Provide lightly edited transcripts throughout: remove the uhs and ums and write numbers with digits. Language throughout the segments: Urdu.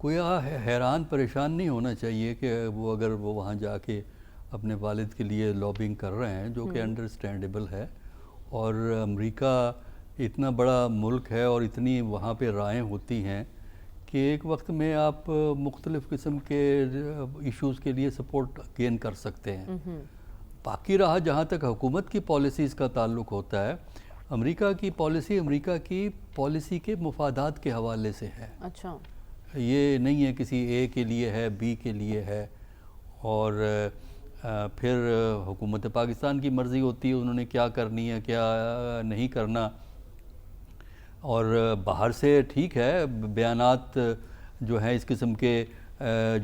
کوئی حیران پریشان نہیں ہونا چاہیے کہ وہ اگر وہ وہاں جا کے اپنے والد کے لیے لابنگ کر رہے ہیں، جو کہ انڈرسٹینڈیبل ہے، اور امریکہ اتنا بڑا ملک ہے اور اتنی وہاں پہ رائیں ہوتی ہیں کہ ایک وقت میں آپ مختلف قسم کے ایشوز کے لیے سپورٹ گین کر سکتے ہیں۔ باقی رہا جہاں تک حکومت کی پالیسیز کا تعلق ہوتا ہے، امریکہ کی پالیسی کے مفادات کے حوالے سے ہے۔ اچھا، یہ نہیں ہے کسی اے کے لیے ہے، بی کے لیے ہے، اور پھر حکومت پاکستان کی مرضی ہوتی ہے انہوں نے کیا کرنی ہے کیا نہیں کرنا۔ اور باہر سے ٹھیک ہے بیانات جو ہیں اس قسم کے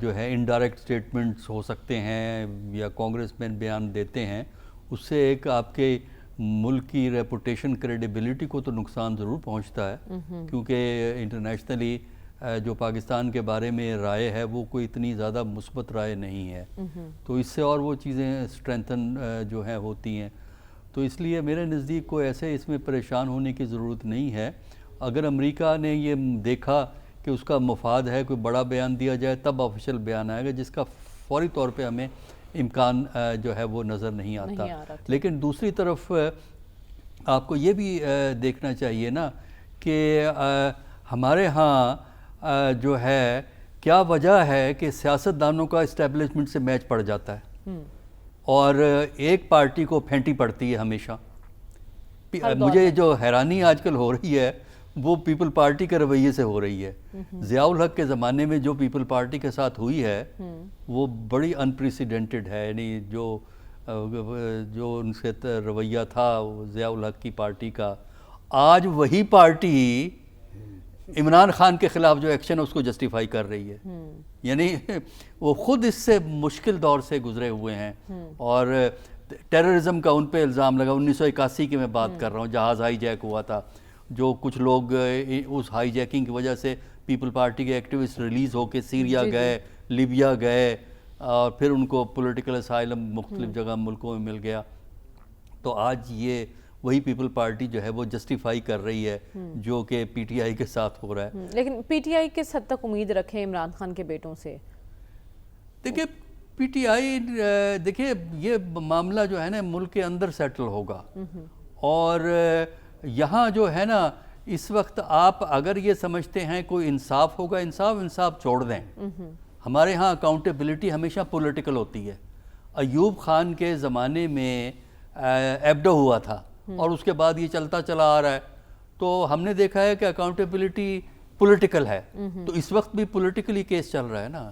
جو ہے انڈائریکٹ سٹیٹمنٹس ہو سکتے ہیں یا کانگریس مین بیان دیتے ہیں، اس سے ایک آپ کے ملک کی ریپوٹیشن کریڈیبلٹی کو تو نقصان ضرور پہنچتا ہے، کیونکہ انٹرنیشنلی جو پاکستان کے بارے میں رائے ہے وہ کوئی اتنی زیادہ مثبت رائے نہیں ہے، تو اس سے اور وہ چیزیں اسٹرینتھن جو ہیں ہوتی ہیں۔ تو اس لیے میرے نزدیک کوئی ایسے اس میں پریشان ہونے کی ضرورت نہیں ہے۔ اگر امریکہ نے یہ دیکھا کہ اس کا مفاد ہے کوئی بڑا بیان دیا جائے تب آفیشیل بیان آئے گا، جس کا فوری طور پہ ہمیں امکان جو ہے وہ نظر نہیں آتا۔ لیکن دوسری طرف آپ کو یہ بھی دیکھنا چاہیے نا کہ ہمارے ہاں جو ہے کیا وجہ ہے کہ سیاستدانوں کا اسٹیبلشمنٹ سے میچ پڑ جاتا ہے اور ایک پارٹی کو پھینٹی پڑتی ہے ہمیشہ۔ مجھے جو حیرانی آج کل ہو رہی ہے وہ پیپل پارٹی کے رویے سے ہو رہی ہے۔ ضیاء الحق کے زمانے میں جو پیپل پارٹی کے ساتھ ہوئی ہے وہ بڑی انپریسیڈنٹڈ ہے، یعنی جو ان سے رویہ تھا ضیاء الحق کی پارٹی کا، آج وہی پارٹی عمران خان کے خلاف جو ایکشن ہے اس کو جسٹیفائی کر رہی ہے۔ یعنی وہ خود اس سے مشکل دور سے گزرے ہوئے ہیں، اور ٹیررزم کا ان پہ الزام لگا۔ 1981 کی میں بات کر رہا ہوں، جہاز ہائی جیک ہوا تھا، جو کچھ لوگ اس ہائی جیکنگ کی وجہ سے پیپل پارٹی کے ایکٹیوسٹ ریلیز ہو کے سیریا گئے، لیبیا گئے، اور پھر ان کو پولیٹیکل اسائلم مختلف جگہ ملکوں میں مل گیا۔ تو آج یہ وہی پیپل پارٹی جو ہے وہ جسٹیفائی کر رہی ہے جو کہ پی ٹی آئی کے ساتھ ہو رہا ہے۔ لیکن پی ٹی آئی کس حد تک امید رکھے عمران خان کے بیٹوں سے؟ دیکھیں پی ٹی آئی، دیکھیں یہ معاملہ جو ہے نا ملک کے اندر سیٹل ہوگا، اور یہاں جو ہے نا اس وقت آپ اگر یہ سمجھتے ہیں کوئی انصاف ہوگا، انصاف چھوڑ دیں۔ ہمارے ہاں اکاؤنٹیبلٹی ہمیشہ پولیٹیکل ہوتی ہے۔ ایوب خان کے زمانے میں ایبڈو ہوا تھا اور اس کے بعد یہ چلتا چلا آ رہا ہے، تو ہم نے دیکھا ہے کہ اکاؤنٹیبلٹی پولیٹیکل ہے، تو اس وقت بھی پولیٹیکلی کیس چل رہا ہے نا،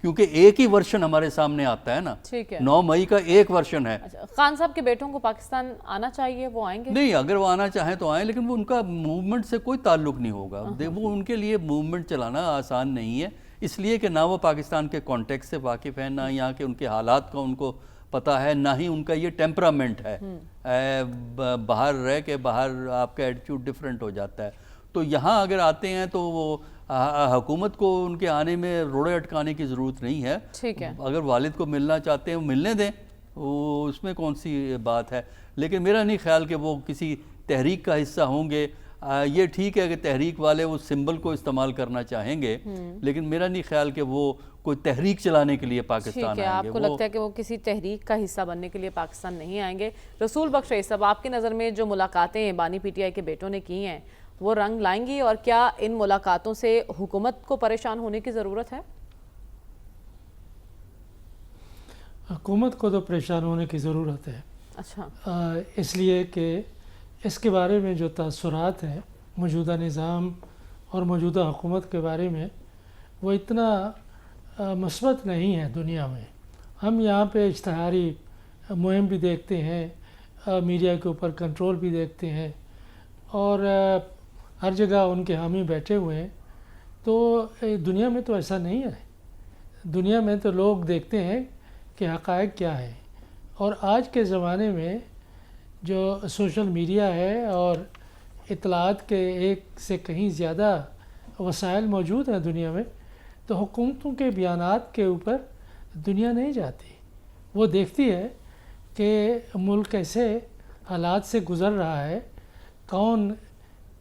کیونکہ ایک ہی ورشن ہمارے سامنے آتا ہے نا، 9 مئی کا ایک ورشن ہے۔ خان صاحب کے بیٹوں کو پاکستان آنا چاہیے، وہ آئیں گے؟ نہیں، اگر وہ آنا چاہیں تو آئیں، لیکن وہ ان کا موومنٹ سے کوئی تعلق نہیں ہوگا۔ وہ ان کے لیے موومنٹ چلانا آسان نہیں ہے، اس لیے کہ نہ وہ پاکستان کے کانٹیکٹ سے واقف ہیں، نہ یہاں کے ان کے حالات کا ان کو پتہ ہے، نہ ہی ان کا یہ ٹیمپرامنٹ ہے۔ باہر رہ کے باہر آپ کا ایٹیٹیوڈ ڈیفرنٹ ہو جاتا ہے، تو یہاں اگر آتے ہیں تو وہ حکومت کو ان کے آنے میں روڑے اٹکانے کی ضرورت نہیں ہے۔ اگر والد کو ملنا چاہتے ہیں وہ ملنے دیں، وہ اس میں کون سی بات ہے۔ لیکن میرا نہیں خیال کہ وہ کسی تحریک کا حصہ ہوں گے۔ یہ ٹھیک ہے کہ تحریک والے اس سمبل کو استعمال کرنا چاہیں گے، لیکن میرا نہیں خیال کہ وہ کوئی تحریک چلانے کے لیے پاکستان آئیں گے۔ آپ کو لگتا ہے کہ وہ کسی تحریک کا حصہ بننے کے لیے پاکستان نہیں آئیں گے؟ رسول بخش رئیس صاحب، آپ کی نظر میں جو ملاقاتیں بانی پی ٹی آئی کے بیٹوں نے کی ہیں وہ رنگ لائیں گی، اور کیا ان ملاقاتوں سے حکومت کو پریشان ہونے کی ضرورت ہے؟ حکومت کو تو پریشان ہونے کی ضرورت ہے۔ اچھا، اس لیے کہ اس کے بارے میں جو تاثرات ہیں موجودہ نظام اور موجودہ حکومت کے بارے میں، وہ اتنا مثبت نہیں ہے دنیا میں۔ ہم یہاں پہ اشتہاری مہم بھی دیکھتے ہیں، میڈیا کے اوپر کنٹرول بھی دیکھتے ہیں، اور ہر جگہ ان کے حامی بیٹھے ہوئے ہیں۔ تو دنیا میں تو ایسا نہیں ہے۔ دنیا میں تو لوگ دیکھتے ہیں کہ حقائق کیا ہے، اور آج کے زمانے میں جو سوشل میڈیا ہے اور اطلاعات کے ایک سے کہیں زیادہ وسائل موجود ہیں دنیا میں، تو حکومتوں کے بیانات کے اوپر دنیا نہیں جاتی۔ وہ دیکھتی ہے کہ ملک کیسے حالات سے گزر رہا ہے، کون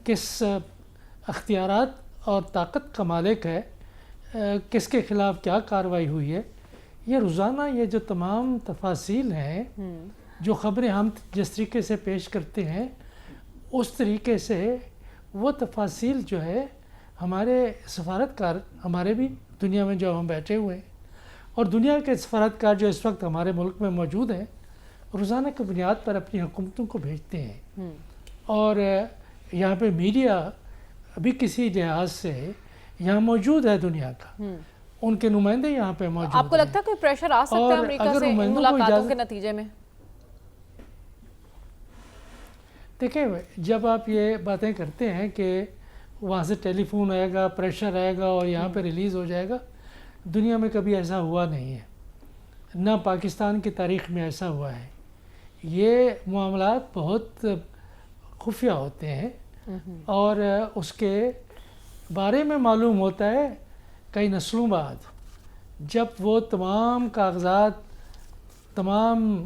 کس اختیارات اور طاقت کا مالک ہے، کس کے خلاف کیا کارروائی ہوئی ہے، یہ روزانہ یہ جو تمام تفاصیل ہیں، جو خبریں ہم جس طریقے سے پیش کرتے ہیں اس طریقے سے وہ تفاصیل جو ہے ہمارے سفارتکار، ہمارے بھی دنیا میں جو ہم بیٹھے ہوئے ہیں اور دنیا کے سفارتکار جو اس وقت ہمارے ملک میں موجود ہیں، روزانہ کی بنیاد پر اپنی حکومتوں کو بھیجتے ہیں. اور یہاں پہ میڈیا بھی کسی لحاظ سے یہاں موجود ہے دنیا کا، ان کے نمائندے یہاں پہ موجود ہیں. آپ کو لگتا ہے کوئی پریشر آ سکتا ہے امریکہ سے ان ملاقاتوں کے نتیجے میں؟ دیکھیں، جب آپ یہ باتیں کرتے ہیں کہ وہاں سے ٹیلی فون آئے گا، پریشر آئے گا اور یہاں پہ ریلیز ہو جائے گا، دنیا میں کبھی ایسا ہوا نہیں ہے، نہ پاکستان کی تاریخ میں ایسا ہوا ہے. یہ معاملات بہت خفیہ ہوتے ہیں اور اس کے بارے میں معلوم ہوتا ہے کئی نسلوں بعد، جب وہ تمام کاغذات، تمام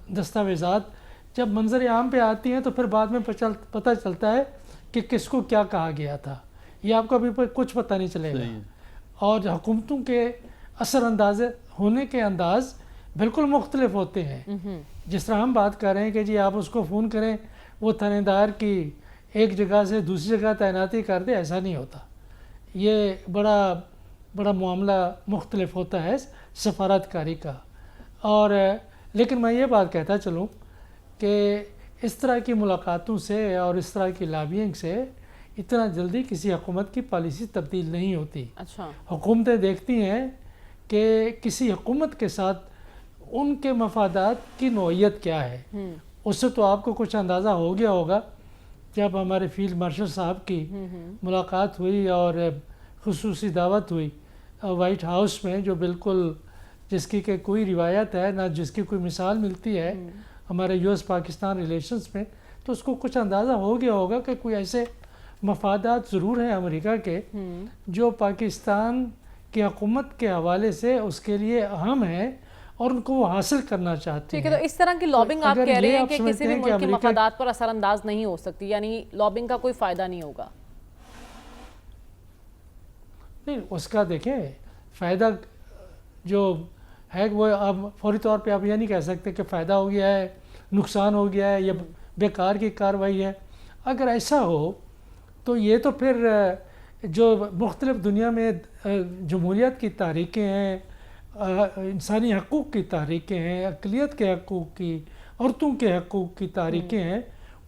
دستاویزات جب منظر عام پہ آتی ہیں تو پھر بعد میں پتہ چلتا ہے کہ کس کو کیا کہا گیا تھا. یہ آپ کو ابھی کچھ پتہ نہیں چلے گا. اور حکومتوں کے اثر انداز ہونے کے انداز بالکل مختلف ہوتے ہیں. جس طرح ہم بات کر رہے ہیں کہ جی آپ اس کو فون کریں، وہ تھانے دار کی ایک جگہ سے دوسری جگہ تعیناتی کر دے، ایسا نہیں ہوتا. یہ بڑا معاملہ مختلف ہوتا ہے سفارتکاری کا. اور لیکن میں یہ بات کہتا چلوں کہ اس طرح کی ملاقاتوں سے اور اس طرح کی لابینگ سے اتنا جلدی کسی حکومت کی پالیسی تبدیل نہیں ہوتی. اچھا، حکومتیں دیکھتی ہیں کہ کسی حکومت کے ساتھ ان کے مفادات کی نوعیت کیا ہے. اس سے تو آپ کو کچھ اندازہ ہو گیا ہوگا جب ہمارے فیلڈ مارشل صاحب کی ملاقات ہوئی اور خصوصی دعوت ہوئی وائٹ ہاؤس میں، جو بالکل جس کی کہ کوئی روایت ہے نہ جس کی کوئی مثال ملتی ہے ہمارے یو ایس پاکستان ریلیشنز میں، تو اس کو کچھ اندازہ ہو گیا ہوگا کہ کوئی ایسے مفادات ضرور ہیں امریکہ کے جو پاکستان کی حکومت کے حوالے سے اس کے لیے اہم ہیں اور ان کو وہ حاصل کرنا چاہتے ہیں. ٹھیک ہے، تو اس طرح کی لابنگ آپ کہہ رہے ہیں کہ کسی بھی ملک کے امریکہ مفادات پر اثر انداز نہیں ہو سکتی، یعنی لابنگ کا کوئی فائدہ نہیں ہوگا؟ نہیں، اس کا دیکھیں فائدہ جو ہے وہ آپ فوری طور پہ آپ یہ نہیں کہہ سکتے کہ فائدہ ہو گیا ہے، نقصان ہو گیا ہے یا بیکار کی کارروائی ہے. اگر ایسا ہو تو یہ تو پھر جو مختلف دنیا میں جمہوریت کی تحریکیں ہیں، انسانی حقوق کی تحریکیں ہیں، اقلیت کے حقوق کی، عورتوں کے حقوق کی تحریکیں ہیں،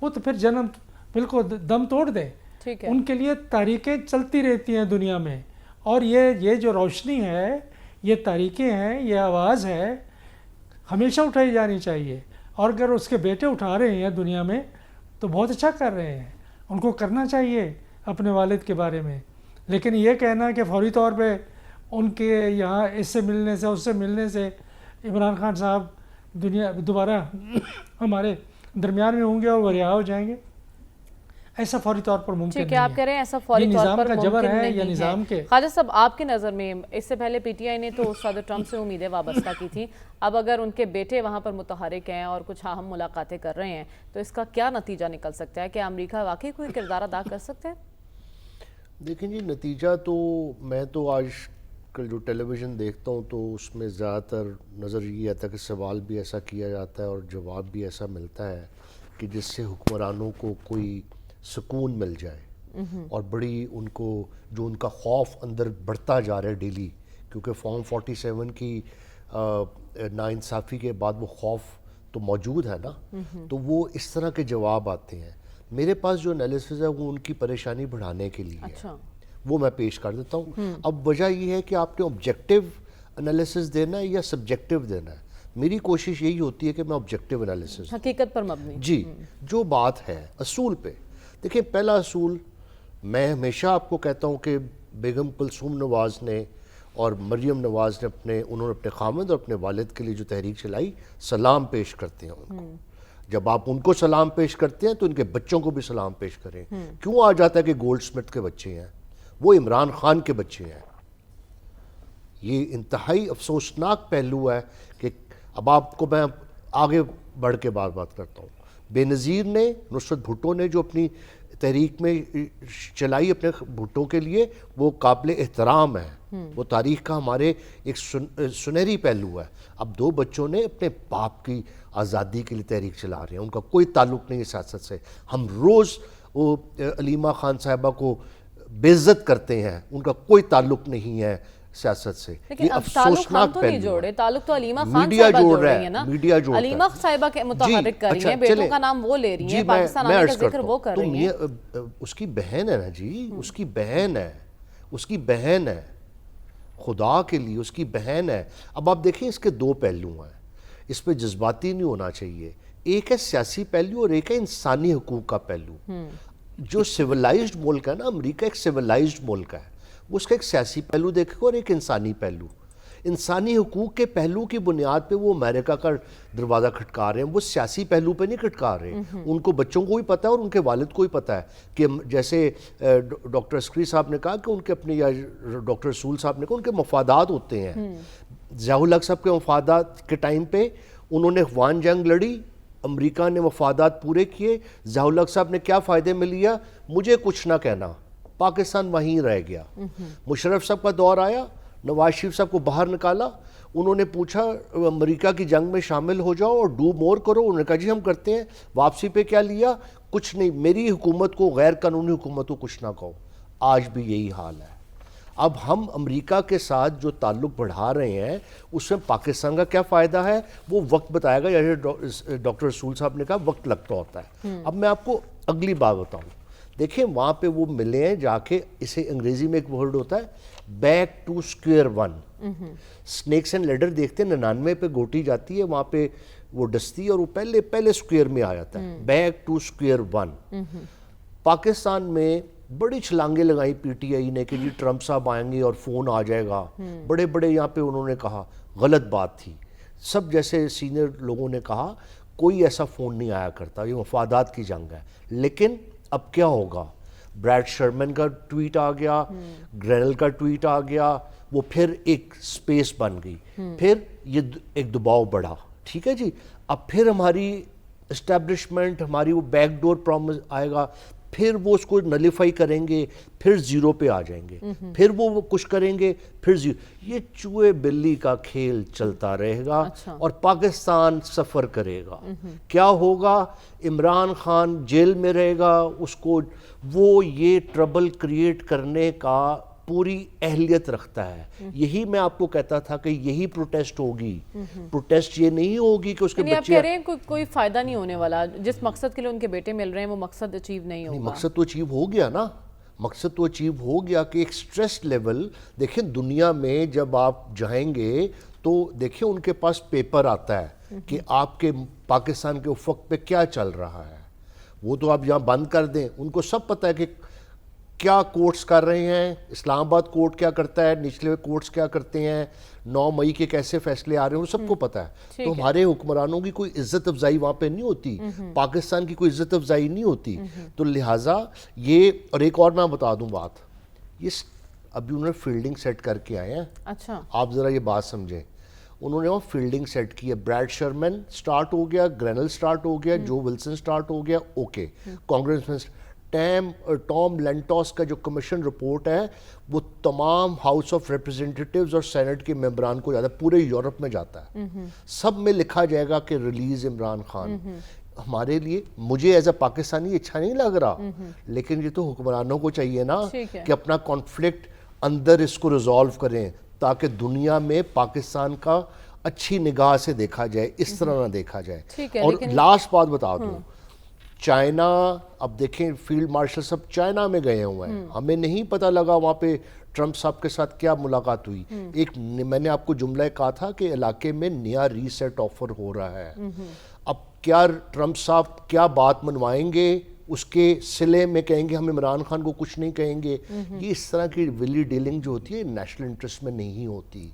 وہ تو پھر جنم بالکل دم توڑ دیں. ان کے لیے تحریکیں چلتی رہتی ہیں دنیا میں. اور یہ جو روشنی ہے، یہ تحریکیں ہیں، یہ آواز ہے، ہمیشہ اٹھائی جانی چاہیے. اور اگر اس کے بیٹے اٹھا رہے ہیں دنیا میں تو بہت اچھا کر رہے ہیں، ان کو کرنا چاہیے اپنے والد کے بارے میں. لیکن یہ کہنا کہ فوری طور پہ ان کے یہاں اس سے ملنے سے اس سے ملنے سے عمران خان صاحب دوبارہ ہمارے درمیان میں ہوں گے اور وہ رہا ہو جائیں گے، ایسا فوری طور پر ممکن نہیں ہے. آپ کہہ رہے ہیں ایسا فوری طور پر کا جبر ممکن ہے نہیں یا نظام کے؟ خواجہ صاحب، آپ کی نظر میں اس سے پہلے پی ٹی آئی نے تو صدر ٹرمپ سے امیدیں وابستہ کی تھی، اب اگر ان کے بیٹے وہاں پر متحرک ہیں اور کچھ اہم ملاقاتیں کر رہے ہیں تو اس کا کیا نتیجہ نکل سکتا ہے؟ کہ امریکہ واقعی کوئی کردار ادا کر سکتے ہیں؟ دیکھیں جی، نتیجہ تو میں تو آج کل جو ٹیلی ویژن دیکھتا ہوں تو اس میں زیادہ تر نظر یہ آتا ہے کہ سوال بھی ایسا کیا جاتا ہے اور جواب بھی ایسا ملتا ہے کہ جس سے حکمرانوں کو کوئی سکون مل جائے اور بڑی ان کو جو ان کا خوف اندر بڑھتا جا رہا ہے ڈیلی، کیونکہ فارم 47 کی ناانصافی کے بعد وہ خوف تو موجود ہے نا، تو وہ اس طرح کے جواب آتے ہیں. میرے پاس جو انالیسز ہے وہ ان کی پریشانی بڑھانے کے لیے ہے، وہ میں پیش کر دیتا ہوں. اب وجہ یہ ہے کہ آپ نے آبجیکٹیو انالیسز دینا ہے یا سبجیکٹیو دینا ہے. میری کوشش یہی ہوتی ہے کہ میں آبجیکٹیو انالیسز حقیقت پر مبنی. جی، جو بات ہے اصول پہ دیکھیں. پہلا اصول میں ہمیشہ آپ کو کہتا ہوں کہ بیگم کلثوم نواز نے اور مریم نواز نے انہوں نے اپنے خامد اور اپنے والد کے لیے جو تحریک چلائی، سلام پیش کرتے ہیں ان کو. جب آپ ان کو سلام پیش کرتے ہیں تو ان کے بچوں کو بھی سلام پیش کریں. کیوں آ جاتا ہے کہ گولڈ سمتھ کے بچے ہیں؟ وہ عمران خان کے بچے ہیں. یہ انتہائی افسوسناک پہلو ہے کہ اب آپ کو میں آگے بڑھ کے بات کرتا ہوں. بے نظیر نے، نصرت بھٹو نے جو اپنی تحریک میں چلائی اپنے بھٹو کے لیے، وہ قابل احترام ہے، وہ تاریخ کا ہمارے ایک سنہری پہلو ہے۔ اب 2 بچوں نے اپنے باپ کی آزادی کے لیے تحریک چلا رہے ہیں، ان کا کوئی تعلق نہیں ہے سیاست سے۔ ہم روز وہ علیمہ خان صاحبہ کو بے عزت کرتے ہیں، ان کا کوئی تعلق نہیں ہے سیاست سے۔ لیکن اب تعلق ہم تو نہیں جوڑے، تعلق تو علیمہ خان صاحبہ جوڑ رہی ہیں نا، میڈیا جوڑ رہا ہے، علیمہ صاحبہ کے متحرک کر رہی ہیں، بیٹوں کا نام وہ لے رہی ہیں، پاکستان آنے کا ذکر وہ کر رہی ہیں۔ اس کی بہن ہے نا جی، اس کی بہن ہے، اس کی بہن ہے، خدا کے لیے اس کی بہن ہے۔ اب آپ دیکھیں اس کے 2 پہلو ہیں، اس پہ جذباتی نہیں ہونا چاہیے۔ ایک ہے سیاسی پہلو اور ایک ہے انسانی حقوق کا پہلو۔ جو سیولائزڈ ملک ہے نا، امریکہ ایک سیولائزڈ ملک ہے، وہ اس کا ایک سیاسی پہلو دیکھے گا اور ایک انسانی پہلو۔ انسانی حقوق کے پہلو کی بنیاد پہ وہ امریکہ کا دروازہ کھٹکا رہے ہیں، وہ سیاسی پہلو پہ نہیں کھٹکا رہے۔ ان کو بچوں کو بھی پتہ ہے اور ان کے والد کو بھی پتہ ہے کہ جیسے ڈاکٹر عسکری صاحب نے کہا کہ ان کے اپنے، یا ڈاکٹر رسول صاحب نے کہا، ان کے مفادات ہوتے ہیں۔ ضیاء الحق صاحب کے مفادات کے ٹائم پہ انہوں نے افغان جنگ لڑی، امریکہ نے مفادات پورے کیے، ضیاء الحق صاحب نے کیا فائدے میں لیا؟ مجھے کچھ نہ کہنا، پاکستان وہیں رہ گیا۔ مشرف صاحب کا دور آیا، نواز شریف صاحب کو باہر نکالا، انہوں نے پوچھا امریکہ کی جنگ میں شامل ہو جاؤ اور ڈو مور کرو، انہوں نے کہا جی ہم کرتے ہیں۔ واپسی پہ کیا لیا؟ کچھ نہیں، میری حکومت کو غیر قانونی حکومت کو کچھ نہ کہو۔ آج بھی یہی حال ہے۔ اب ہم امریکہ کے ساتھ جو تعلق بڑھا رہے ہیں اس میں پاکستان کا کیا فائدہ ہے وہ وقت بتائے گا، جیسے ڈاکٹر رسول صاحب نے کہا وقت لگتا ہوتا ہے۔ اب میں آپ کو اگلی بات بتاؤں، دیکھیں وہاں پہ وہ ملے ہیں جا کے، اسے انگریزی میں ایک ورڈ ہوتا ہے back to square one. Snakes and ladder دیکھتے ہیں 99 پہ گوٹی جاتی ہے، وہاں پہ وہ ڈستی اور وہ پہلے اسکوئر میں آ جاتا ہے، back to square one. Pakistan میں بڑی چھلانگیں لگائی پی ٹی آئی نے کہ جی ٹرمپ صاحب آئیں گے اور فون آ جائے گا، بڑے بڑے یہاں پہ انہوں نے کہا، غلط بات تھی۔ سب جیسے سینئر لوگوں نے کہا کوئی ایسا فون نہیں آیا کرتا، یہ مفادات کی جنگ ہے۔ لیکن اب کیا ہوگا؟ بریڈ شرمن کا ٹویٹ آ گیا، گرینل کا ٹویٹ آ گیا، وہ پھر ایک سپیس بن گئی، پھر یہ ایک دباؤ بڑھا، ٹھیک ہے جی۔ اب پھر ہماری اسٹیبلشمنٹ، ہماری وہ بیک ڈور پرومس آئے گا، پھر وہ اس کو نلیفائی کریں گے، پھر زیرو پہ آ جائیں گے، پھر وہ کچھ کریں گے، پھر زیرو۔ یہ چوہے بلی کا کھیل چلتا رہے گا اور پاکستان سفر کرے گا۔ کیا ہوگا؟ عمران خان جیل میں رہے گا، اس کو وہ یہ ٹربل کریٹ کرنے کا پوری اہلیت رکھتا ہے۔ یہی میں آپ کو کہتا تھا کہ یہی پروٹیسٹ ہوگی، پروٹیسٹ یہ نہیں ہوگی کہ اس کے یعنی آپ بچے، کہہ رہے ہیں کوئی فائدہ نہیں ہونے والا، جس مقصد کے لیے ان کے بیٹے مل رہے ہیں وہ مقصد اچیو نہیں ہوگا۔ مقصد تو اچیو ہو گیا نا، مقصد تو اچیو ہو گیا کہ ایک سٹریس لیول، دیکھیں دنیا میں جب آپ جائیں گے تو دیکھیں ان کے پاس پیپر آتا ہے کہ آپ کے پاکستان کے افق پہ کیا چل رہا ہے۔ وہ تو آپ یہاں بند کر دیں، ان کو سب پتہ ہے کہ کیا کورٹس کر رہے ہیں، اسلام آباد کورٹ کیا کرتا ہے، نچلے کورٹس کیا کرتے ہیں، 9 مئی کے کیسے فیصلے آ رہے ہیں، وہ سب کو پتہ ہے۔ تو ہمارے حکمرانوں کی کوئی عزت افزائی وہاں پہ نہیں ہوتی، پاکستان کی کوئی عزت افزائی نہیں ہوتی۔ تو لہٰذا یہ، اور ایک اور میں بتا دوں بات، یہ ابھی انہوں نے فیلڈنگ سیٹ کر کے آئے ہیں۔ اچھا، آپ ذرا یہ بات سمجھیں، انہوں نے وہاں فیلڈنگ سیٹ کی ہے، بریڈ شرمن سٹارٹ ہو گیا، گرینل سٹارٹ ہو گیا، جو ولسن سٹارٹ ہو گیا، اوکے، کانگریس میں ٹام لینٹوس کا جو کمیشن رپورٹ ہے وہ تمام ہاؤس آف ریپرزینٹیٹیوز اور سینٹ کے ممبران کو جاتا ہے، پورے یورپ میں جاتا ہے، سب میں لکھا جائے گا کہ ریلیز عمران خان۔ ہمارے لیے، مجھے ایز اے پاکستانی اچھا نہیں لگ رہا، لیکن یہ تو حکمرانوں کو چاہیے نا کہ اپنا کانفلکٹ اندر اس کو ریزالو کریں تاکہ دنیا میں پاکستان کا اچھی نگاہ سے دیکھا جائے، اس طرح نہ دیکھا جائے۔ اور لاسٹ بات بتا دوں، چائنا، اب دیکھیں فیلڈ مارشل صاحب چائنا میں گئے ہوئے ہیں، ہمیں نہیں پتہ لگا وہاں پہ ٹرمپ صاحب کے ساتھ کیا ملاقات ہوئی۔ ایک میں نے آپ کو جملہ کہا تھا کہ علاقے میں نیا ریسیٹ آفر ہو رہا ہے، اب کیا ٹرمپ صاحب کیا بات منوائیں گے، اس کے سلے میں کہیں گے ہم عمران خان کو کچھ نہیں کہیں گے۔ یہ اس طرح کی ولی ڈیلنگ جو ہوتی ہے نیشنل انٹرسٹ میں نہیں ہوتی،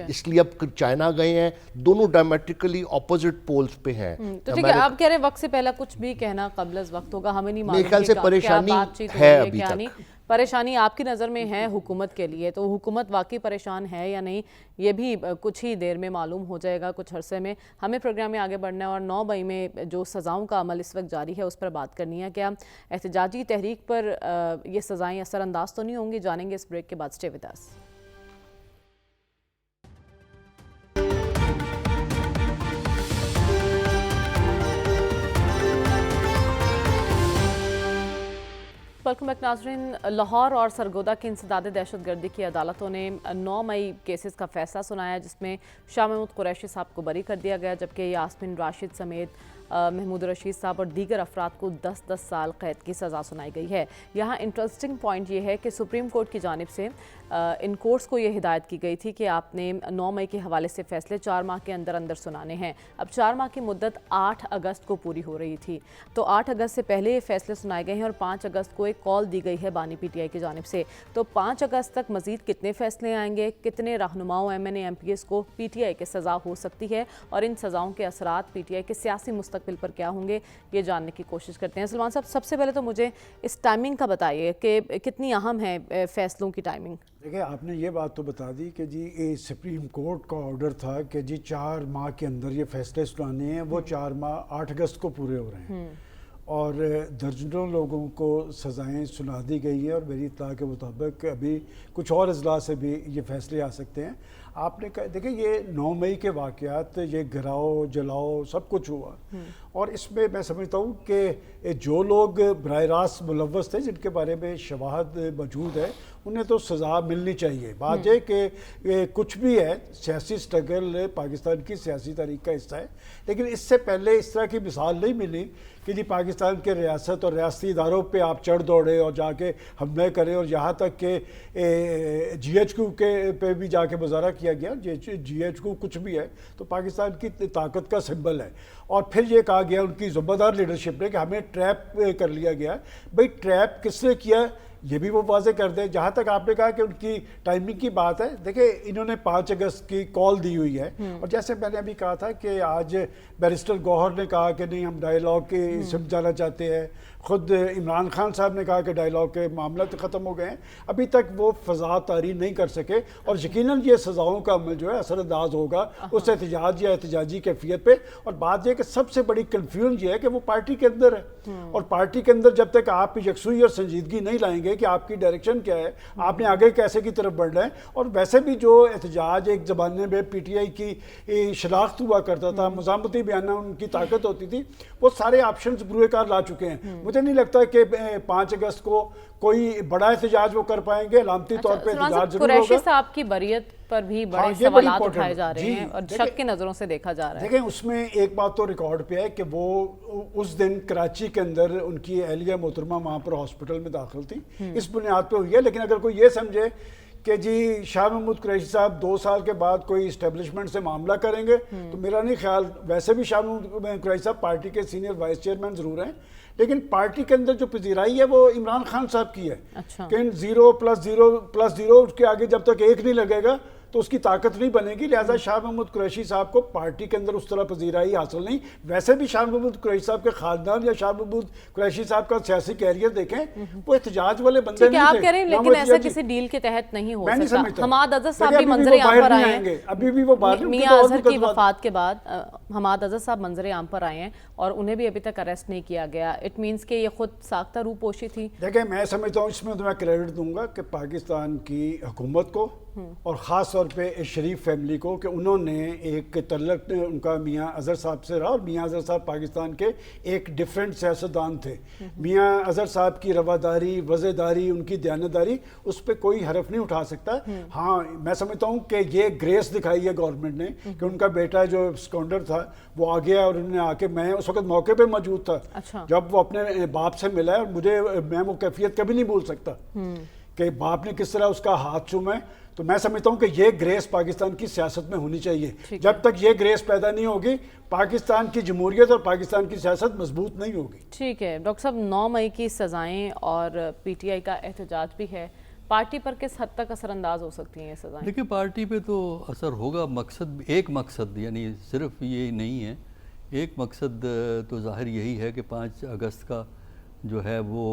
اس لیے اب چائنا گئے ہیں، دونوں ڈائمیٹرکلی اپوزٹ پولز پہ ہیں۔ تو ٹھیک ہے، آپ کہہ رہے ہیں وقت سے پہلا کچھ بھی کہنا قبل از وقت ہوگا، ہمیں نہیں میرے خیال معلوم سے کہ کیا پریشانی بات چیت ہے ہوئی ابھی کیا تک۔ نہیں۔ پریشانی آپ کی نظر میں ہے حکومت کے لیے، تو حکومت واقعی پریشان ہے یا نہیں یہ بھی کچھ ہی دیر میں معلوم ہو جائے گا، کچھ عرصے میں۔ ہمیں پروگرام میں آگے بڑھنا ہے اور 9 مئی میں جو سزاؤں کا عمل اس وقت جاری ہے اس پر بات کرنی ہے۔ کیا احتجاجی تحریک پر یہ سزائیں اثر انداز تو نہیں ہوں گی؟ جانیں گے اس بریک کے بعد۔ Stay with us. Welcome back ناظرین۔ لاہور اور سرگودا کی انسداد دہشت گردی کی عدالتوں نے 9 مئی کیسز کا فیصلہ سنایا، جس میں شاہ محمود قریشی صاحب کو بری کر دیا گیا، جبکہ یاسمین راشد سمیت محمود رشید صاحب اور دیگر افراد کو 10 سال قید کی سزا سنائی گئی ہے۔ یہاں انٹرسٹنگ پوائنٹ یہ ہے کہ سپریم کورٹ کی جانب سے ان کورٹس کو یہ ہدایت کی گئی تھی کہ آپ نے 9 مئی کے حوالے سے فیصلے 4 ماہ کے اندر اندر سنانے ہیں۔ اب 4 ماہ کی مدت 8 اگست کو پوری ہو رہی تھی، تو 8 اگست سے پہلے یہ فیصلے سنائے گئے ہیں اور 5 اگست کو ایک کال دی گئی ہے بانی پی ٹی آئی کی جانب سے۔ تو 5 اگست تک مزید کتنے فیصلے آئیں گے، کتنے رہنماؤں M N A M P S کو پی ٹی آئی کے سزا ہو سکتی ہے، اور ان سزاؤں کے اثرات پی ٹی آئی کے سیاسی مستقبل پر کیا ہوں گے، یہ جاننے کی کوشش کرتے ہیں۔ سلمان صاحب، سب سے پہلے تو مجھے اس ٹائمنگ کا بتائیے کہ کتنی اہم ہے فیصلوں کی ٹائمنگ؟ دیکھیں، آپ نے یہ بات تو بتا دی کہ جی سپریم کورٹ کا آرڈر تھا کہ جی 4 ماہ کے اندر یہ فیصلے سنانے ہیں، وہ 4 ماہ 8 اگست کو پورے ہو رہے ہیں اور درجنوں لوگوں کو سزائیں سنا دی گئی ہیں، اور میری اطلاع کے مطابق ابھی کچھ اور اضلاع سے بھی یہ فیصلے آ سکتے ہیں۔ آپ نے کہا، دیکھیں یہ 9 مئی کے واقعات، یہ گراؤ جلاؤ سب کچھ ہوا، اور اس میں میں سمجھتا ہوں کہ جو لوگ براہ راست ملوث تھے، جن کے بارے میں شواہد موجود ہے، انہیں تو سزا ملنی چاہیے۔ بات یہ کہ کچھ بھی ہے، سیاسی سٹرگل پاکستان کی سیاسی تاریخ کا حصہ ہے، لیکن اس سے پہلے اس طرح کی مثال نہیں ملی کہ جی پاکستان کے ریاست اور ریاستی اداروں پہ آپ چڑھ دوڑے اور جا کے حملے کریں، اور یہاں تک کہ جی ایچ کیو کے پہ بھی جا کے مظاہرہ کیا گیا۔ جی ایچ کیو کچھ بھی ہے تو پاکستان کی طاقت کا سمبل ہے، اور پھر یہ کہا گیا ان کی ذمہ دار لیڈرشپ نے کہ ہمیں ٹریپ کر لیا گیا۔ بھئی ٹریپ کس نے کیا یہ بھی وہ واضح کر دیں۔ جہاں تک آپ نے کہا کہ ان کی ٹائمنگ کی بات ہے، دیکھیں انہوں نے 5 اگست کی کال دی ہوئی ہے، اور جیسے میں نے ابھی کہا تھا کہ آج بیرسٹر گوہر نے کہا کہ نہیں ہم ڈائیلاگ کی سمجھانا چاہتے ہیں، خود عمران خان صاحب نے کہا کہ ڈائیلاگ کے معاملات ختم ہو گئے ہیں، ابھی تک وہ فضا طاری نہیں کر سکے، اور یقیناً یہ سزاؤں کا عمل جو ہے اثر انداز ہوگا اس احتجاج یا احتجاجی کیفیت پہ۔ اور بات یہ کہ سب سے بڑی کنفیوژن یہ ہے کہ وہ پارٹی کے اندر ہے، اور پارٹی کے اندر جب تک آپ یکسوئی اور سنجیدگی نہیں لائیں گے کہ آپ کی ڈائریکشن کیا ہے، آپ نے آگے کیسے کی طرف بڑھنا ہے۔ اور ویسے بھی جو احتجاج ایک زمانے میں پی ٹی آئی کی شناخت ہوا کرتا تھا، مزاحمتی بیانہ ان کی طاقت ہوتی تھی، وہ سارے آپشنز بروئے کار لا چکے ہیں۔ مجھے نہیں لگتا کہ 5 اگست کو کوئی بڑا احتجاج وہ کر پائیں گے، علامتی طور پہ احتجاج ضرور ہوگا۔ قریشی صاحب کی بریت پر بھی بڑے سوالات اٹھائے جا رہے ہیں اور شک کی نظروں سے دیکھا جا رہا ہے۔ دیکھیں اس میں ایک بات تو ریکارڈ پہ ہے کہ وہ اس دن کراچی کے اندر ان کی اہلیہ محترمہ وہاں پر ہاسپٹل میں داخل تھی، اس بنیاد پہ ہوئی ہے۔ لیکن اگر کوئی یہ سمجھے کہ جی شاہ محمود قریشی صاحب 2 سال کے بعد کوئی اسٹیبلشمنٹ سے معاملہ کریں گے، تو میرا نہیں خیال۔ ویسے بھی شاہ محمود قریشی صاحب پارٹی کے سینئر وائس چیئرمین ضرور ہیں، لیکن پارٹی کے اندر جو پذیرائی ہے وہ عمران خان صاحب کی ہے کہ 0+0+0 کے آگے جب تک 1 نہیں لگے گا تو اس کی طاقت نہیں بنے گی، لہٰذا شاہ محمود قریشی صاحب کو پارٹی کے اندر اس طرح پذیرائی حاصل نہیں۔ ویسے بھی شاہ محمود قریشی صاحب کے خاندان یا شاہ محمود قریشی صاحب کا سیاسی کیریئر دیکھیں، وہ احتجاج والے بندے نہیں تھے۔ آپ کہہ رہے ہیں لیکن ایسا کسی ڈیل کے تحت نہیں ہو سکتا۔ حماد اظہر صاحب بھی منظر عام پر آئے ہیں، ابھی بھی وہ باہر، میاں اظہر کی وفات کے بعد حماد اظہر صاحب منظر عام پر آئے ہیں اور انہیں بھی ابھی تک اریسٹ نہیں کیا گیا۔ اٹ مینس کہ یہ خود ساختہ روپوشی تھی۔ دیکھیں میں سمجھتا ہوں اس میں تو میں کریڈٹ دوں گا کہ پاکستان کی حکومت کو اور خاص طور پہ شریف فیملی کو کہ انہوں نے ایک تعلق ان کا میاں اظہر صاحب سے رہا، اور میاں اظہر صاحب پاکستان کے ایک ڈیفرنٹ سیاستدان تھے۔ میاں اظہر صاحب کی رواداری، وزیداری، ان کی دیانتداری، اس پہ کوئی حرف نہیں اٹھا سکتا۔ ہاں میں سمجھتا ہوں کہ یہ گریس دکھائی ہے گورنمنٹ نے کہ ان کا بیٹا جو سکونڈر تھا وہ آ گیا، اور انہوں نے آ کے، میں اس وقت موقع پہ موجود تھا جب وہ اپنے باپ سے ملا ہے، اور میں وہ کیفیت کبھی نہیں بھول سکتا کہ باپ نے کس طرح اس کا ہاتھ چوما ہے۔ تو میں سمجھتا ہوں کہ یہ گریس پاکستان کی سیاست میں ہونی چاہیے۔ جب تک یہ گریس پیدا نہیں ہوگی پاکستان کی جمہوریت اور پاکستان کی سیاست مضبوط نہیں ہوگی۔ ٹھیک ہے ڈاکٹر صاحب، 9 مئی کی سزائیں اور پی ٹی آئی کا احتجاج بھی ہے، پارٹی پر کس حد تک اثر انداز ہو سکتی ہیں یہ سزائیں؟ دیکھیں پارٹی پہ تو اثر ہوگا، ایک مقصد یعنی صرف یہ نہیں ہے، ایک مقصد تو ظاہر یہی ہے کہ 5 اگست کا جو ہے وہ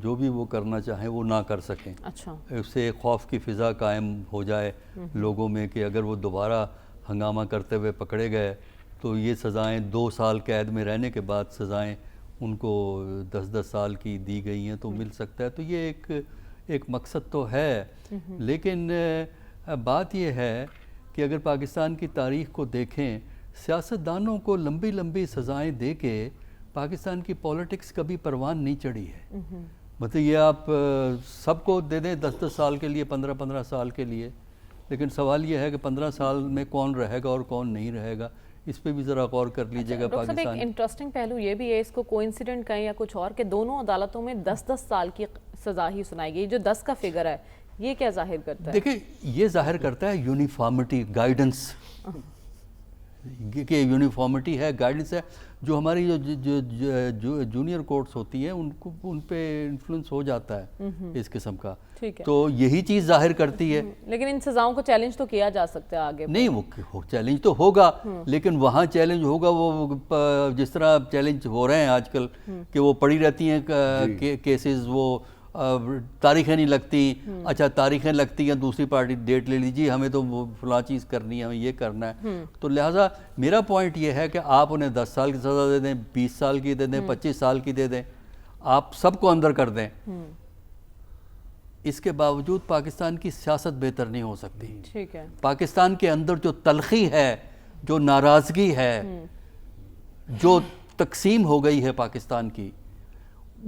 جو بھی وہ کرنا چاہیں وہ نہ کر سکیں. اچھا. اس سے ایک خوف کی فضا قائم ہو جائے لوگوں میں کہ اگر وہ دوبارہ ہنگامہ کرتے ہوئے پکڑے گئے تو یہ سزائیں 2 سال قید میں رہنے کے بعد سزائیں ان کو 10 سال کی دی گئی ہیں تو مل سکتا ہے. تو یہ ایک مقصد تو ہے، لیکن بات یہ ہے کہ اگر پاکستان کی تاریخ کو دیکھیں، سیاستدانوں کو لمبی لمبی سزائیں دے کے پاکستان کی پولیٹکس کبھی پروان نہیں چڑھی ہے. مطلب یہ آپ سب کو دے دیں 10 سال کے لیے، 15 سال کے لیے، لیکن سوال یہ ہے کہ 15 سال میں کون رہے گا اور کون نہیں رہے گا، اس پہ بھی ذرا غور کر لیجئے گا. پاکستان ایک انٹرسٹنگ پہلو یہ بھی ہے، اس کو کوئنسیڈنٹ کہیں یا کچھ اور، کہ دونوں عدالتوں میں 10 سال کی سزا ہی سنائی گئی. جو 10 کا فگر ہے یہ کیا ظاہر کرتا ہے؟ دیکھیں یہ ظاہر کرتا ہے یونیفارمٹی، گائیڈنس، کہ یونیفارمٹی ہے، گائیڈنس ہے. جو ہماری جو جونیئر کورٹس ہوتی ہیں ان پہ انفلوئنس ہو جاتا ہے اس قسم کا. تو یہی چیز ظاہر کرتی ہے. لیکن ان سزاؤں کو چیلنج تو کیا جا سکتا ہے آگے؟ نہیں، وہ چیلنج تو ہوگا، لیکن وہاں چیلنج ہوگا وہ جس طرح چیلنج ہو رہے ہیں آج کل کہ وہ پڑی رہتی ہیں کیسز، وہ تاریخیں نہیں لگتی. اچھا تاریخیں لگتی ہیں، دوسری پارٹی ڈیٹ لے لیجیے، ہمیں تو وہ فلاں چیز کرنی ہے، ہمیں یہ کرنا ہے. تو لہٰذا میرا پوائنٹ یہ ہے کہ آپ انہیں 10 سال کی سزا دے دیں، 20 سال کی دے دیں، 25 سال کی دے دیں، آپ سب کو اندر کر دیں، اس کے باوجود پاکستان کی سیاست بہتر نہیں ہو سکتی. ٹھیک ہے. پاکستان کے اندر جو تلخی ہے، جو ناراضگی ہے، جو تقسیم ہو گئی ہے پاکستان کی،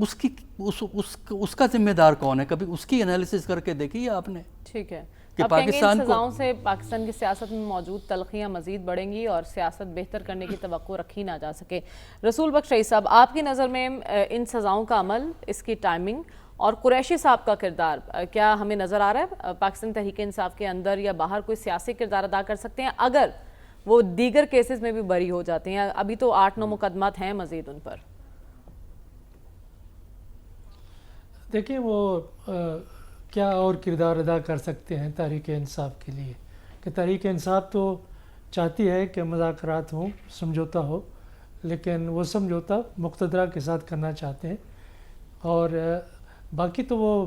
اس کا ذمہ دار کون ہے؟ کبھی اس کی انالیسس کر کے دیکھیے آپ نے. ٹھیک ہے. کہ آپ کہیں گے پاکستان ان سزاؤں سے پاکستان کی سیاست میں موجود تلخیاں مزید بڑھیں گی اور سیاست بہتر کرنے کی توقع رکھی نہ جا سکے. رسول بخش رئیس صاحب، آپ کی نظر میں ان سزاؤں کا عمل، اس کی ٹائمنگ اور قریشی صاحب کا کردار کیا ہمیں نظر آ رہا ہے؟ پاکستان تحریک انصاف کے اندر یا باہر کوئی سیاسی کردار ادا کر سکتے ہیں اگر وہ دیگر کیسز میں بھی بری ہو جاتے ہیں؟ ابھی تو 8-9 مقدمات ہیں مزید ان پر. دیکھیں وہ کیا اور کردار ادا کر سکتے ہیں تحریک انصاف کے لیے، کہ تحریک انصاف تو چاہتی ہے کہ مذاکرات ہوں، سمجھوتا ہو، لیکن وہ سمجھوتا مقتدرہ کے ساتھ کرنا چاہتے ہیں. اور باقی تو وہ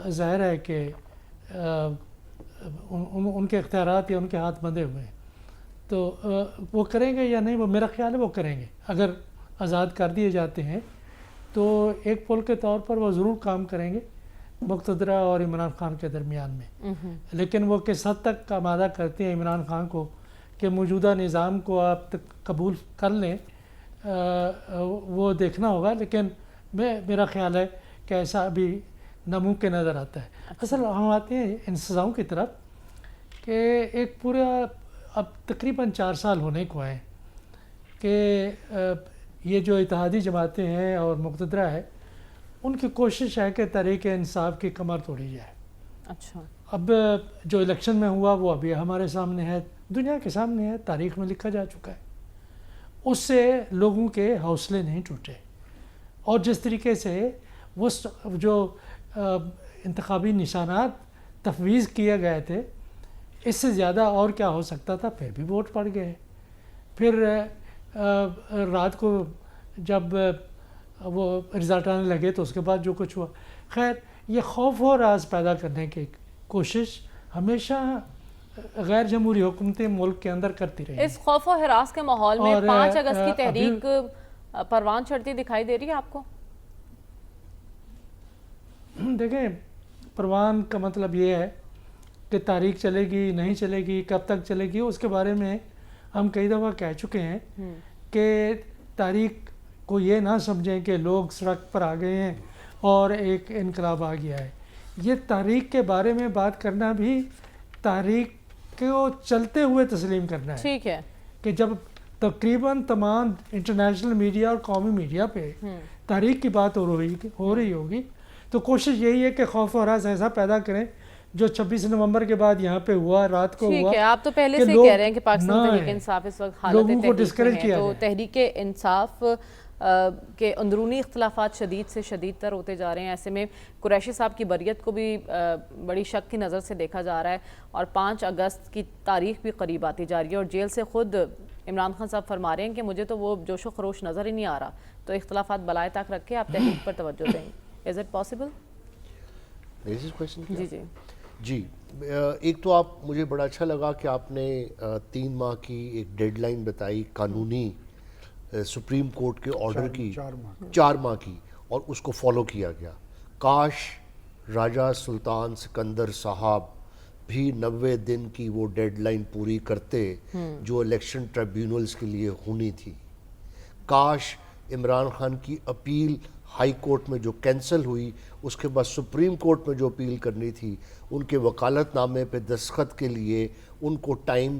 ظاہر ہے کہ ان کے اختیارات یا ان کے ہاتھ بندھے ہوئے ہیں، تو وہ کریں گے یا نہیں، وہ میرا خیال ہے وہ کریں گے. اگر آزاد کر دیے جاتے ہیں تو ایک پل کے طور پر وہ ضرور کام کریں گے مقتدرہ اور عمران خان کے درمیان میں. لیکن وہ کس حد تک آمادہ کرتے ہیں عمران خان کو کہ موجودہ نظام کو آپ قبول کر لیں، وہ دیکھنا ہوگا. لیکن میرا خیال ہے کہ ایسا ابھی ناممکن نظر آتا ہے. اصل ہم آتے ہیں ان سزاؤں کی طرف کہ ایک پورا اب تقریباً 4 سال ہونے کو آئے کہ یہ جو اتحادی جماعتیں ہیں اور مقتدرہ ہے، ان کی کوشش ہے کہ تحریک انصاف کی کمر توڑی جائے. اچھا. اب جو الیکشن میں ہوا وہ ابھی ہمارے سامنے ہے، دنیا کے سامنے ہے، تاریخ میں لکھا جا چکا ہے. اس سے لوگوں کے حوصلے نہیں ٹوٹے، اور جس طریقے سے وہ جو انتخابی نشانات تفویض کیے گئے تھے، اس سے زیادہ اور کیا ہو سکتا تھا، پھر بھی ووٹ پڑ گئے. پھر رات کو جب وہ رزلٹ آنے لگے تو اس کے بعد جو کچھ ہوا. خیر، یہ خوف و راز پیدا کرنے کی کوشش ہمیشہ غیر جمہوری حکومتیں ملک کے اندر کرتی رہی. اس خوف و ہراس کے ماحول میں 5 اگست کی تحریک پروان چڑھتی دکھائی دے رہی ہے آپ کو؟ دیکھیں، پروان کا مطلب یہ ہے کہ تاریخ چلے گی نہیں چلے گی، کب تک چلے گی، اس کے بارے میں ہم کئی دفعہ کہہ چکے ہیں کہ تاریخ کو یہ نہ سمجھیں کہ لوگ سڑک پر آ گئے ہیں اور ایک انقلاب آ گیا ہے. یہ تاریخ کے بارے میں بات کرنا بھی تاریخ کو چلتے ہوئے تسلیم کرنا ہے. ٹھیک ہے. کہ جب تقریباً تمام انٹرنیشنل میڈیا اور قومی میڈیا پہ تاریخ کی بات ہو رہی ہوگی تو کوشش یہی ہے کہ خوف و ہراس ایسا پیدا کریں جو 26 نومبر کے بعد یہاں پہ ہوا، رات کو ہوا. ٹھیک ہے. آپ تو پہلے سے کہہ رہے ہیں کہ پاکستان تحریک انصاف اس وقت حالت تحریک میں ہے، تو تحریک انصاف کے اندرونی اختلافات شدید سے شدید تر ہوتے جا رہے ہیں. ایسے میں قریشی صاحب کی بریت کو بھی بڑی شک کی نظر سے دیکھا جا رہا ہے، اور 5 اگست کی تاریخ بھی قریب آتی جا رہی ہے، اور جیل سے خود عمران خان صاحب فرما رہے ہیں کہ مجھے تو وہ جوش و خروش نظر ہی نہیں آ رہا, تو اختلافات بالائے طاق رکھ کے آپ تحریک پر توجہ دیں. Is it possible? جی جی جی, ایک تو آپ مجھے بڑا اچھا لگا کہ آپ نے 3 ماہ کی ایک ڈیڈ لائن بتائی قانونی سپریم کورٹ کے آرڈر کی, 4 ماہ کی, اور اس کو فالو کیا گیا. کاش راجہ سلطان سکندر صاحب بھی 90 دن کی وہ ڈیڈ لائن پوری کرتے جو الیکشن ٹریبیونلز کے لیے ہونی تھی. کاش عمران خان کی اپیل ہائی کورٹ میں جو کینسل ہوئی, اس کے بعد سپریم کورٹ میں جو اپیل کرنی تھی, ان کے وکالت نامے پہ دستخط کے لیے ان کو ٹائم,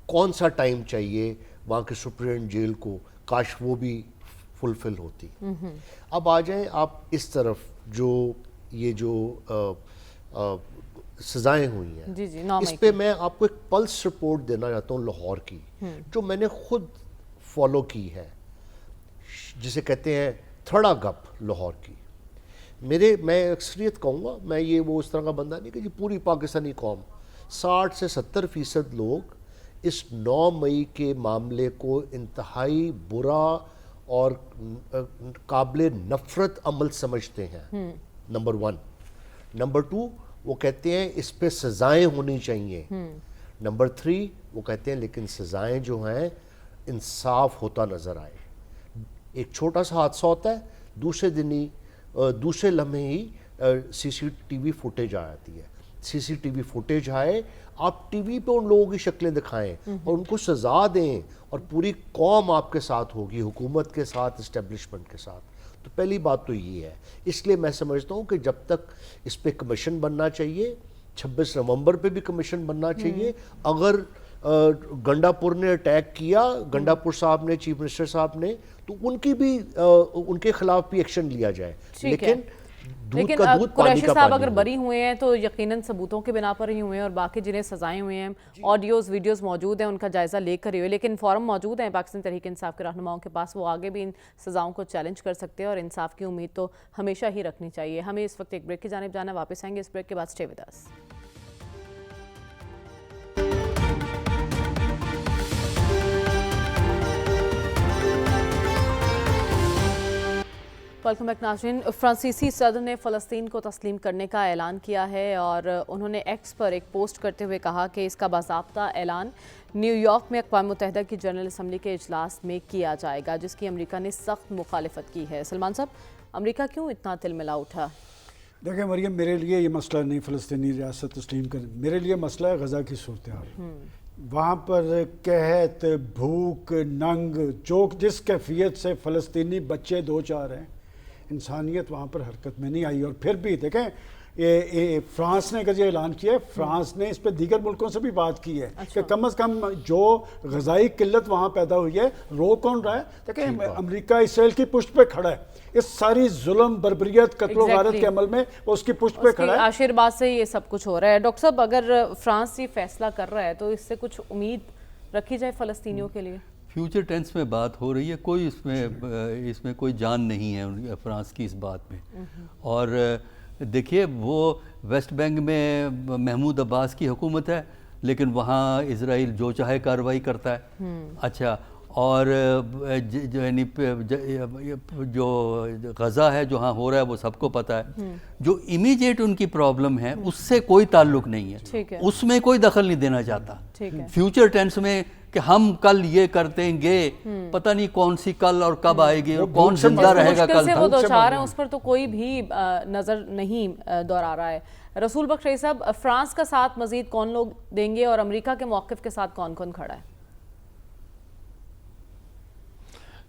کون سا ٹائم چاہیے وہاں کے سپریم جیل کو, کاش وہ بھی فلفل ہوتی. اب آ جائیں آپ اس طرف, جو یہ جو سزائیں ہوئی ہیں, جی جی, اس پہ میں آپ کو ایک پلس رپورٹ دینا چاہتا ہوں لاہور کی, جو میں نے خود فالو کی ہے, جسے کہتے ہیں تھڑا گپ لاہور کی. میں اکثریت کہوں گا, میں یہ وہ اس طرح کا بندہ نہیں کہ جی پوری پاکستانی قوم, 60 سے 70% لوگ اس 9 مئی کے معاملے کو انتہائی برا اور قابل نفرت عمل سمجھتے ہیں. نمبر 1. نمبر 2, وہ کہتے ہیں اس پہ سزائیں ہونی چاہیے. نمبر 3, وہ کہتے ہیں لیکن سزائیں جو ہیں انصاف ہوتا نظر آئے. ایک چھوٹا سا حادثہ ہوتا ہے, دوسرے دن ہی, دوسرے لمحے ہی سی سی ٹی وی فوٹیج آ جاتی ہے. سی سی ٹی وی فوٹیج آئے, آپ ٹی وی پہ ان لوگوں کی شکلیں دکھائیں اور ان کو سزا دیں, اور پوری قوم آپ کے ساتھ ہوگی, حکومت کے ساتھ, اسٹیبلشمنٹ کے ساتھ. تو پہلی بات تو یہ ہے. اس لیے میں سمجھتا ہوں کہ جب تک اس پہ کمیشن بننا چاہیے, 26 نومبر پہ بھی کمیشن بننا چاہیے. اگر گنڈا پور نے اٹیک کیا, گنڈا پور صاحب نے, چیف منسٹر صاحب نے, تو ان کی بھی, ان کے خلاف بھی ایکشن لیا جائے. لیکن دودھ کا دودھ, پانی قریشی کا صاحب پانی. اگر بری ہوئے ہیں تو یقیناً ثبوتوں کے بنا پر ہی ہوئے ہیں, اور باقی جنہیں سزائیں ہوئے ہیں, آڈیوز ویڈیوز موجود ہیں, ان کا جائزہ لے کر ہی ہوئے. لیکن فورم موجود ہیں پاکستان تحریک انصاف کے رہنماؤں کے پاس, وہ آگے بھی ان سزاؤں کو چیلنج کر سکتے ہیں, اور انصاف کی امید تو ہمیشہ ہی رکھنی چاہیے. ہمیں اس وقت ایک بریک کی جانب جانا, واپس آئیں گے اس بریک کے بعد. Stay with us. Welcome back ناظرین. فرانسیسی صدر نے فلسطین کو تسلیم کرنے کا اعلان کیا ہے, اور انہوں نے ایکس پر ایک پوسٹ کرتے ہوئے کہا کہ اس کا باضابطہ اعلان نیو یارک میں اقوام متحدہ کی جنرل اسمبلی کے اجلاس میں کیا جائے گا, جس کی امریکہ نے سخت مخالفت کی ہے. سلمان صاحب, امریکہ کیوں اتنا تلملا اٹھا؟ دیکھیں مریم, میرے لیے یہ مسئلہ نہیں فلسطینی ریاست تسلیم کریں, میرے لیے مسئلہ ہے غزہ کی صورتحال. وہاں پر قحط, بھوک, ننگ, جو جس کیفیت سے فلسطینی بچے 2-4 ہیں, انسانیت وہاں پر حرکت میں نہیں آئی. اور پھر بھی دیکھیں, فرانس نے اگر یہ اعلان کیا ہے, فرانس نے اس پہ دیگر ملکوں سے بھی بات کی ہے کہ کم از کم جو غذائی قلت وہاں پیدا ہوئی ہے, رو کون رہا ہے؟ دیکھیں امریکہ اسرائیل کی پشت پہ کھڑا ہے, اس ساری ظلم, بربریت, قتل و غارت کے عمل میں وہ اس کی پشت پہ کھڑا ہے. آشر بات سے یہ سب کچھ ہو رہا ہے. ڈاکٹر صاحب, اگر فرانس یہ فیصلہ کر رہا ہے تو اس سے کچھ امید رکھی جائے فلسطینیوں کے لیے؟ فیوچر ٹینس میں بات ہو رہی ہے, کوئی اس میں کوئی جان نہیں ہے فرانس کی اس بات میں. اور دیکھیے, وہ ویسٹ بینک میں محمود عباس کی حکومت ہے, لیکن وہاں اسرائیل جو چاہے کارروائی کرتا ہے. اچھا, اور یعنی جو غزہ ہے جو ہاں ہو رہا ہے وہ سب کو پتہ ہے. جو امیجیٹ ان کی پرابلم ہے اس سے کوئی تعلق نہیں ہے, اس میں کوئی دخل نہیں دینا چاہتا. فیوچر ٹینس میں کہ ہم کل یہ کر دیں گے, پتہ نہیں کون سی کل اور کب آئے گی, کون زندہ رہے گا کل. سے وہ دوچار ہیں, اس پر تو کوئی بھی نظر نہیں دورا رہا ہے. رسول بخش رئی صاحب, فرانس کا ساتھ مزید کون لوگ دیں گے, اور امریکہ کے موقف کے ساتھ کون کون کھڑا ہے؟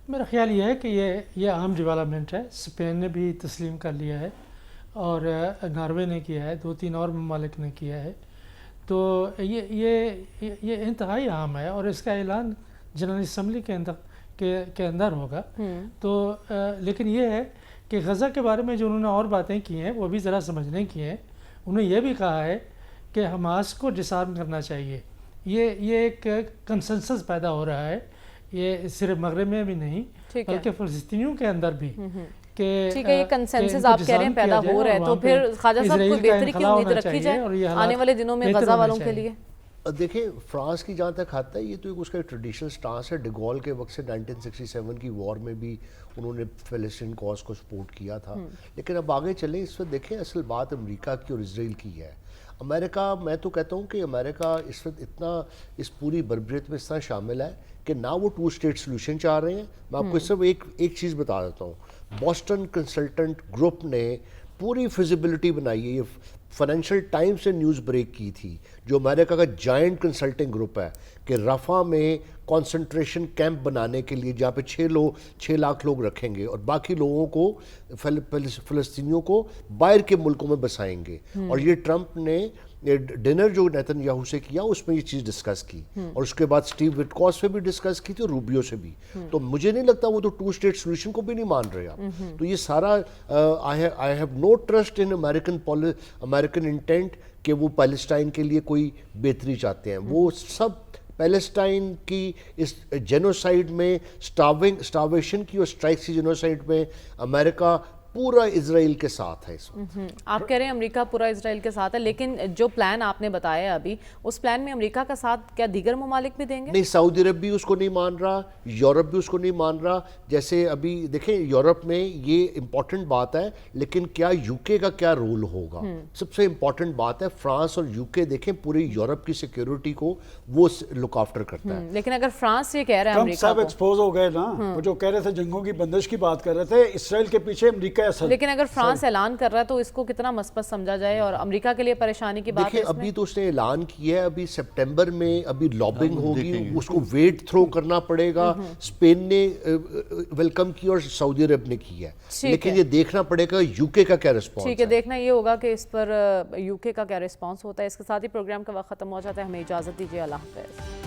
میرا خیال یہ ہے کہ یہ عام ڈیولپمنٹ ہے. اسپین نے بھی تسلیم کر لیا ہے, اور ناروے نے کیا ہے, 2-3 اور ممالک نے کیا ہے. تو یہ انتہائی عام ہے, اور اس کا اعلان جنرل اسمبلی کے اندر ہوگا. تو لیکن یہ ہے کہ غزہ کے بارے میں جو انہوں نے اور باتیں کی ہیں وہ بھی ذرا سمجھنے کی ہیں. انہوں نے یہ بھی کہا ہے کہ حماس کو ڈسارم کرنا چاہیے. یہ ایک کنسنسس پیدا ہو رہا ہے, یہ صرف مغرب میں بھی نہیں بلکہ فلسطینیوں کے اندر بھی. ٹھیک ہے, یہ کنسنسس آپ کہہ رہے ہیں پیدا ہو رہا ہے, تو پھر خواجہ صاحب کوئی بہتری کی امید رکھی جائے آنے والے دنوں میں غزہ والوں کے لیے؟ دیکھیں فرانس کی جہاں تک آتا ہے یہ تو ایک اس کا ٹریڈیشنل سٹانس ہے. ڈیگول کے وقت سے 1967 کی وار میں بھی انہوں نے فلسطین کاز کو سپورٹ کیا تھا. لیکن اب آگے چلیں اس وقت دیکھیں اصل بات امریکہ کی اور اسرائیل کی ہے. امریکہ, میں تو کہتا ہوں کہ امریکہ اس وقت اتنا اس پوری بربریت میں اس طرح شامل ہے کہ نہ وہ 2 اسٹیٹ سلوشن چاہ رہے ہیں. میں آپ کو صرف ایک چیز بتا دیتا ہوں. بوسٹن کنسلٹنٹ گروپ نے پوری فیزیبلٹی بنائی ہے, یہ فائنینشیل ٹائمز سے نیوز بریک کی تھی, جو امریکہ کا جائنٹ کنسلٹنگ گروپ ہے, کہ رفح میں کانسنٹریشن کیمپ بنانے کے لیے جہاں پہ 6 لاکھ لوگ رکھیں گے اور باقی لوگوں کو فلسطینیوں کو باہر کے ملکوں میں بسائیں گے. اور یہ ٹرمپ نے ڈنر جو نیتن یاہو سے کیا اس میں یہ چیز ڈسکس کی, اور اس کے بعد اسٹیو وٹکاس سے بھی ڈسکس کی تھی اور روبیو سے بھی. تو مجھے نہیں لگتا وہ تو 2 اسٹیٹ سولوشن کو بھی نہیں مان رہے آپ. تو یہ سارا I have no trust in American intent کہ وہ پیلسٹائن کے لیے کوئی بہتری چاہتے ہیں. وہ سب پیلسٹائن کی اس جینوسائیڈ میں, سٹارویشن کی اور اسٹرائکس کی جینوسائیڈ میں امریکہ پورا اسرائیل کے ساتھ ہے اس وقت. آپ کہہ رہے ہیں امریکہ پورا اسرائیل کے ساتھ ہے, لیکن جو پلان آپ نے بتایا ابھی, اس پلان میں امریکہ کا ساتھ کیا دیگر ممالک بھی دیں گے؟ نہیں, سعودی عرب بھی اس کو نہیں مان رہا, یورپ بھی اس کو نہیں مان رہا. جیسے ابھی دیکھیں یورپ میں یہ امپورٹنٹ بات ہے, لیکن کیا یو کے کا کیا رول ہوگا, سب سے امپورٹنٹ بات ہے. فرانس اور یو کے دیکھیں پوری یورپ کی سیکیورٹی کو وہ لک آفٹر کرتا ہے. لیکن اگر فرانس یہ کہہ رہا ہے ٹرمپ امریکہ صاحب کو, ایکسپوز ہو گئے نا, وہ جو کہہ رہے تھے جنگوں کی بندش کی بات کر رہے تھے, اسرائیل کے پیچھے امریکہ اصل. لیکن اگر فرانس اعلان کر رہا ہے تو اس کو کتنا مثبت سمجھا جائے, اور امریکہ کے لیے پریشانی کی بات ہے دیکھیں اس میں؟ ابھی تو اس نے اعلان کیا ہے, ابھی سپٹمبر میں ابھی لابنگ ہوگی, اس کو ویٹ تھرو کرنا پڑے گا. اسپین نے ویلکم کی اور سعودی عرب نے کی ہے, لیکن یہ دیکھنا پڑے گا یو کے کا کیا رسپانس ہے. ٹھیک ہے, دیکھنا یہ ہوگا کہ اس پر یو کے کا کیا رسپانس ہوتا ہے. اس کے ساتھ ہی پروگرام کا وقت ختم ہو جاتا ہے. ہمیں اجازت دیجیے, اللہ حافظ.